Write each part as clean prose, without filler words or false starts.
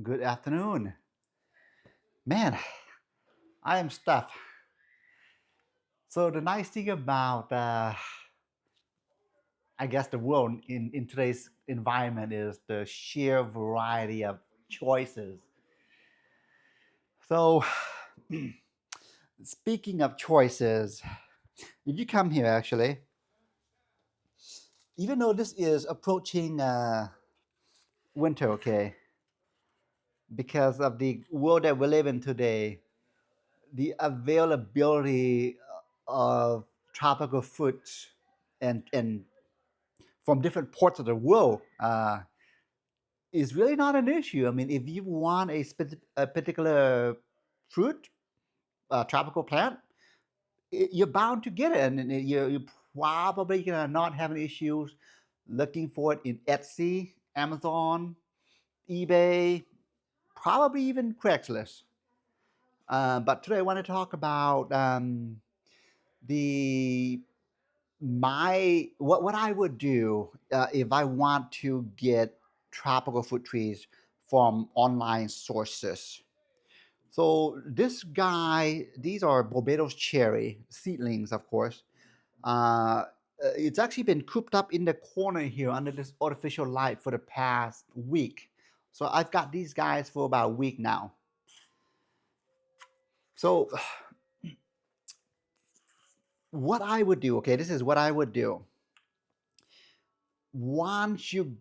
Good afternoon. Man, I am stuffed. So the nice thing about, I guess, the world in today's environment is the sheer variety of choices. So speaking of choices, if you come here actually, even though this is approaching winter, okay, because of the world that we live in today, the availability of tropical fruits and from different parts of the world is really not an issue. I mean, if you want a particular fruit, tropical plant, you're bound to get it, and you're probably gonna not have any issues looking for it in Etsy, Amazon, eBay, probably even Craigslist. But today I want to talk about the my what I would do if I want to get tropical fruit trees from online sources. So this guy, these are Barbados cherry seedlings, of course. It's actually been cooped up in the corner here under this artificial light for the past week. So I've got these guys for about a week now. So what I would do, okay, this is what I would do. Once you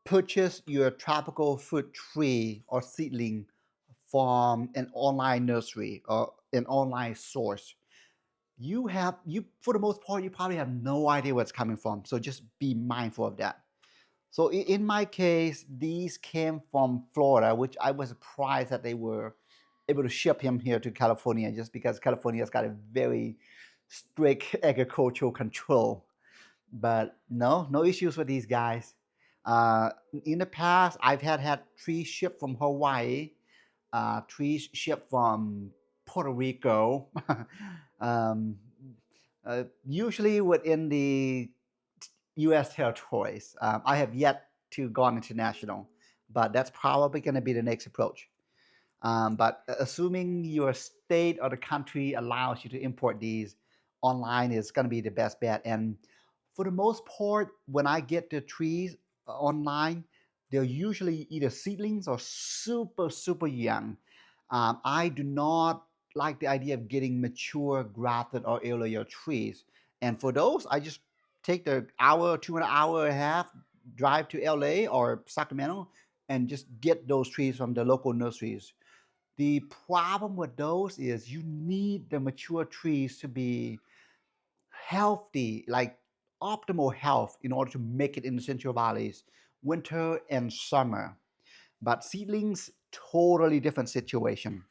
purchase your tropical fruit tree or seedling from an online nursery or an online source, you for the most part you probably have no idea where it's coming from, so just be mindful of that. So in my case, these came from Florida, which I was surprised that they were able to ship him here to California, just because California's got a very strict agricultural control. But no issues with these guys. Uh, in the past, I've had trees shipped from Hawaii, trees shipped from Puerto Rico, um, usually within the U.S. territories. I have yet to gone international, but that's probably going to be the next approach. But assuming your state or the country allows you to import these, online is going to be the best bet. And for the most part, when I get the trees online, they're usually either seedlings or super young. I do not like the idea of getting mature, grafted, or earlier trees. And for those, I just take the hour to an hour and a half drive to LA or Sacramento and just get those trees from the local nurseries. The problem with those is you need the mature trees to be healthy, like optimal health, in order to make it in the Central Valleys, winter and summer. But seedlings, totally different situation.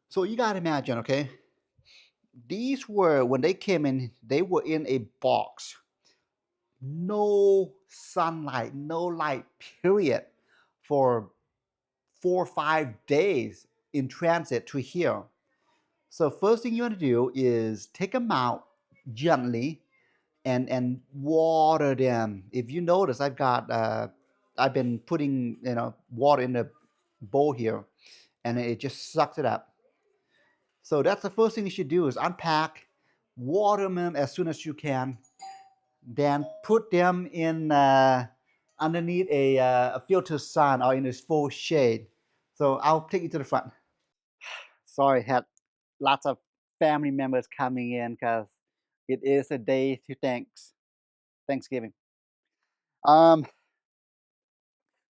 So you gotta imagine, okay? These were when they came in, they were in a box, no sunlight, no light, period, for 4 or 5 days in transit to here. So first thing you want to do is take them out gently and water them. If you notice, I've been putting water in the bowl here, and it just sucks it up. So that's the first thing you should do is unpack, water them as soon as you can, then put them in underneath a filtered sun or in its full shade. So I'll take you to the front. Sorry, had lots of family members coming in because it is a day to Thanksgiving. Um,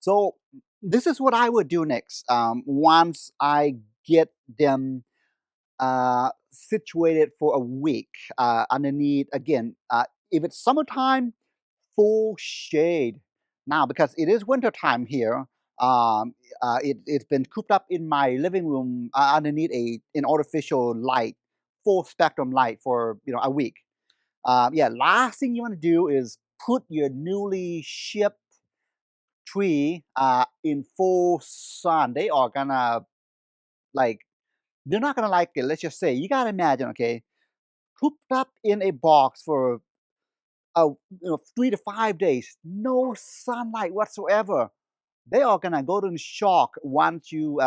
so this is what I would do next. Once I get them situated for a week underneath, again, if it's summertime, full shade. Now, because it is winter time here, it's been cooped up in my living room underneath an artificial light, full spectrum light for a week. Yeah, last thing you want to do is put your newly shipped tree in full sun. They are gonna like they're not gonna like it. Let's just say you gotta imagine, okay, cooped up in a box for 3 to 5 days, no sunlight whatsoever. they are gonna go into shock once you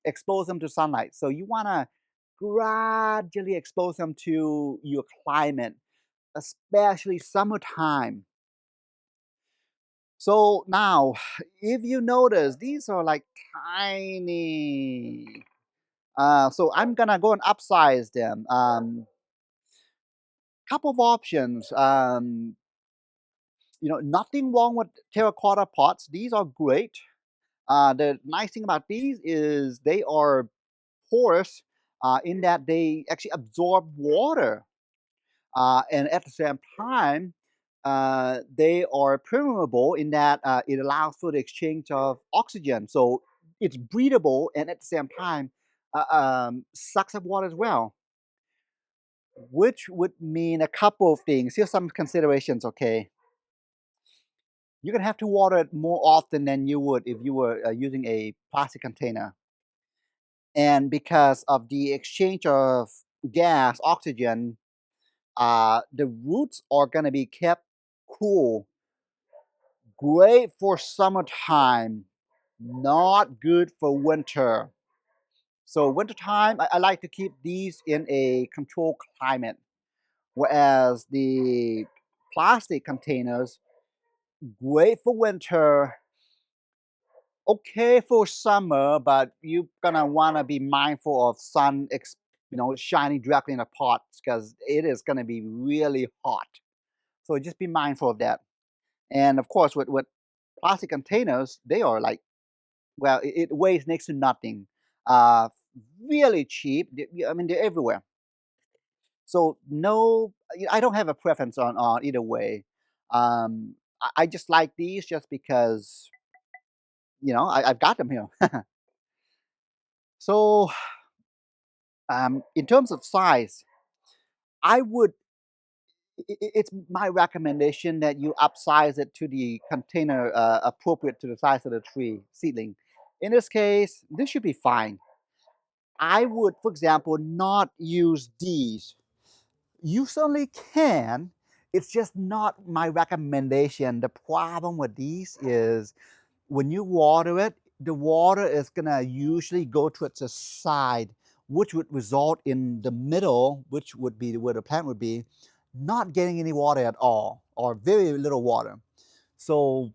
expose them to sunlight. So you wanna gradually expose them to your climate, especially summertime. So now, if you notice, these are like tiny. So I'm gonna go and upsize them. Couple of options. Nothing wrong with terracotta pots. These are great. The nice thing about these is they are porous in that they actually absorb water. And at the same time, they are permeable in that it allows for the exchange of oxygen. So it's breathable and at the same time sucks up water as well, which would mean a couple of things. Here's some considerations, okay? You're gonna have to water it more often than you would if you were using a plastic container. And because of the exchange of gas, oxygen, the roots are gonna be kept cool. Great for summertime, not good for winter. So wintertime, I like to keep these in a controlled climate, whereas the plastic containers, great for winter, okay for summer, but you're gonna wanna be mindful of sun, shining directly in the pots because it is gonna be really hot. So just be mindful of that. And of course, with plastic containers, they are like, well, it weighs next to nothing. Uh, Really cheap. I mean, they're everywhere. So no, I don't have a preference on either way. I just like these just because I've got them here. So in terms of size, I would. It's my recommendation that you upsize it to the container appropriate to the size of the tree seedling. In this case, this should be fine. I would, for example, not use these. You certainly can. It's just not my recommendation. The problem with these is when you water it, the water is gonna usually go towards the side, which would result in the middle, which would be where the plant would be, not getting any water at all, or very little water. So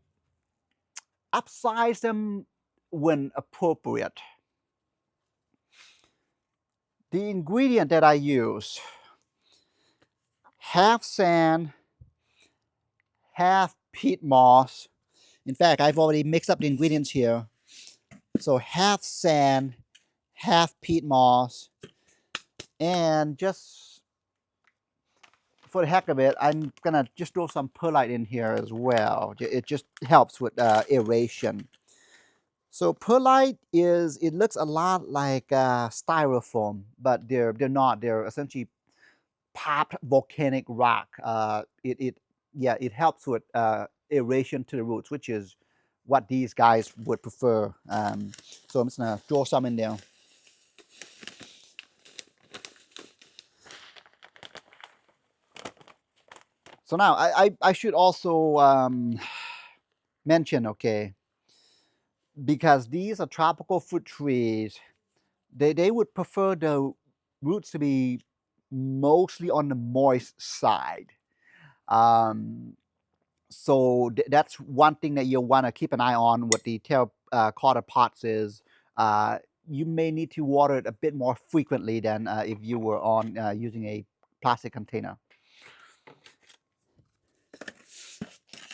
upsize them when appropriate. The ingredient that I use, half sand, half peat moss. In fact, I've already mixed up the ingredients here. So half sand, half peat moss, and just for the heck of it, I'm gonna just throw some perlite in here as well. It just helps with aeration. So perlite it looks a lot like styrofoam, but they're not. They're essentially popped volcanic rock. It helps with aeration to the roots, which is what these guys would prefer. So I'm just gonna throw some in there. So now I should also mention, okay, because these are tropical fruit trees, they would prefer the roots to be mostly on the moist side. Um, so that's one thing that you'll want to keep an eye on with the terracotta pots is you may need to water it a bit more frequently than if you were on using a plastic container.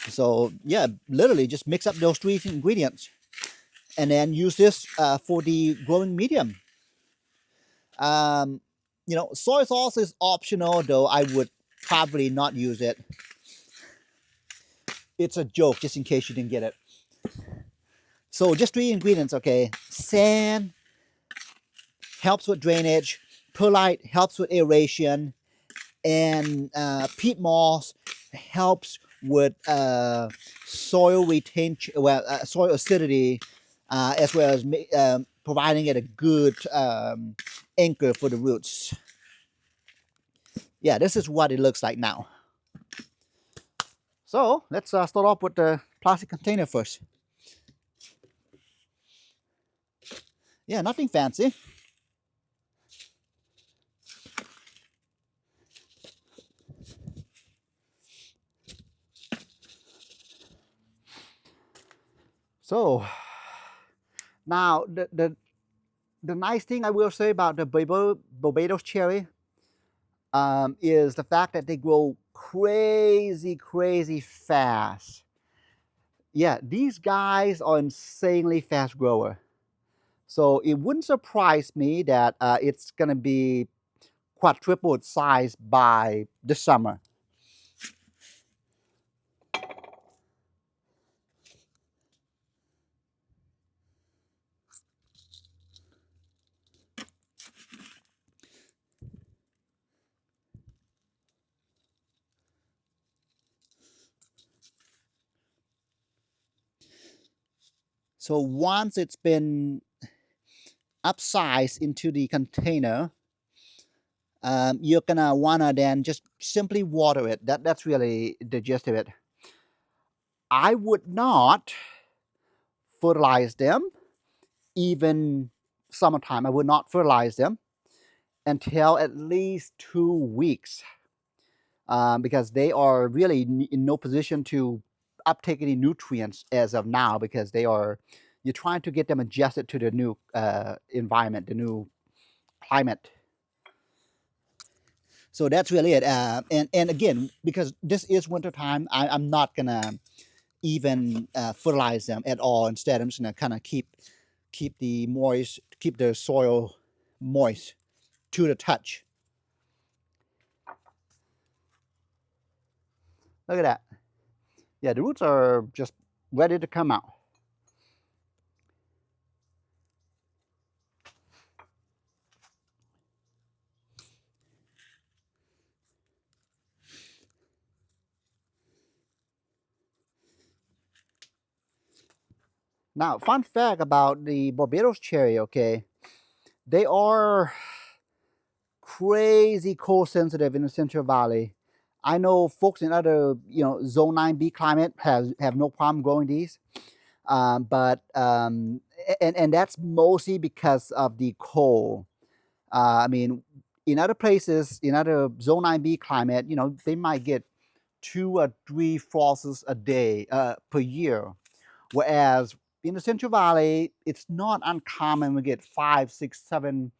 So yeah, literally just mix up those three ingredients and then use this for the growing medium. Um, soy sauce is optional, though I would probably not use it. It's a joke, just in case you didn't get it. So just three ingredients, okay? Sand helps with drainage, perlite helps with aeration, and peat moss helps with soil retention, soil acidity, as well as providing it a good anchor for the roots. Yeah, this is what it looks like now. So let's start off with the plastic container first. Yeah, nothing fancy. So now the nice thing I will say about the Barbados cherry is the fact that they grow crazy fast. Yeah, these guys are insanely fast grower. So it wouldn't surprise me that it's gonna be quadrupled size by this summer. So once it's been upsized into the container, you're gonna wanna then just simply water it. That's really the gist of it. I would not fertilize them even summertime. I would not fertilize them until at least 2 weeks because they are really in no position to uptake any nutrients as of now because you're trying to get them adjusted to the new environment, the new climate. So that's really it. And again, because this is winter time, I'm not gonna even fertilize them at all. Instead, I'm just gonna kind of keep the soil moist to the touch. Look at that. Yeah, the roots are just ready to come out. Now, fun fact about the Barbados cherry, okay, they are crazy cold sensitive in the Central Valley. I know folks in other, zone 9B climate have no problem growing these. And that's mostly because of the cold. I mean, in other places, in other zone 9B climate, they might get 2 or 3 frosts a day per year. Whereas in the Central Valley, it's not uncommon we get 5, 6, 7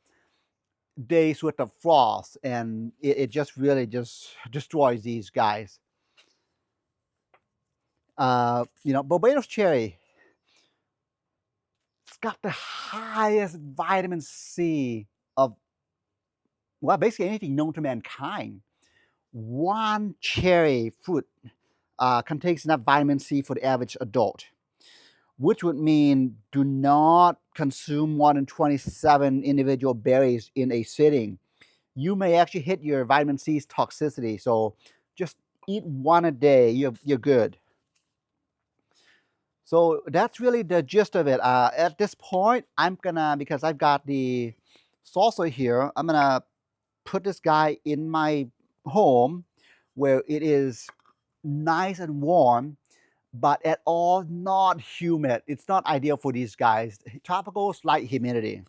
days worth of frost, and it just really just destroys these guys. Barbados cherry, it's got the highest vitamin C of, well, basically anything known to mankind. One cherry fruit contains enough vitamin C for the average adult, which would mean do not consume more than 27 individual berries in a sitting. You may actually hit your vitamin C's toxicity. So just eat one a day. You're good. So that's really the gist of it. At this point, I'm gonna, because I've got the saucer here, I'm gonna put this guy in my home where it is nice and warm, but at all not humid. It's not ideal for these guys. Tropical, slight humidity.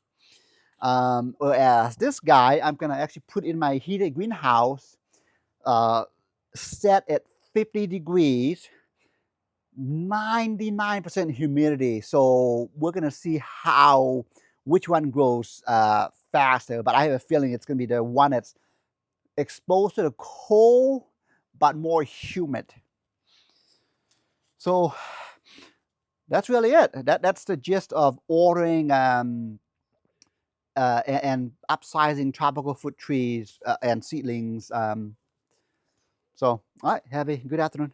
Whereas this guy, I'm gonna actually put in my heated greenhouse, uh, set at 50 degrees, 99% humidity. So we're gonna see which one grows faster. But I have a feeling it's gonna be the one that's exposed to the cold but more humid. So that's really it. That's the gist of ordering and upsizing tropical fruit trees and seedlings. So, all right, have a good afternoon.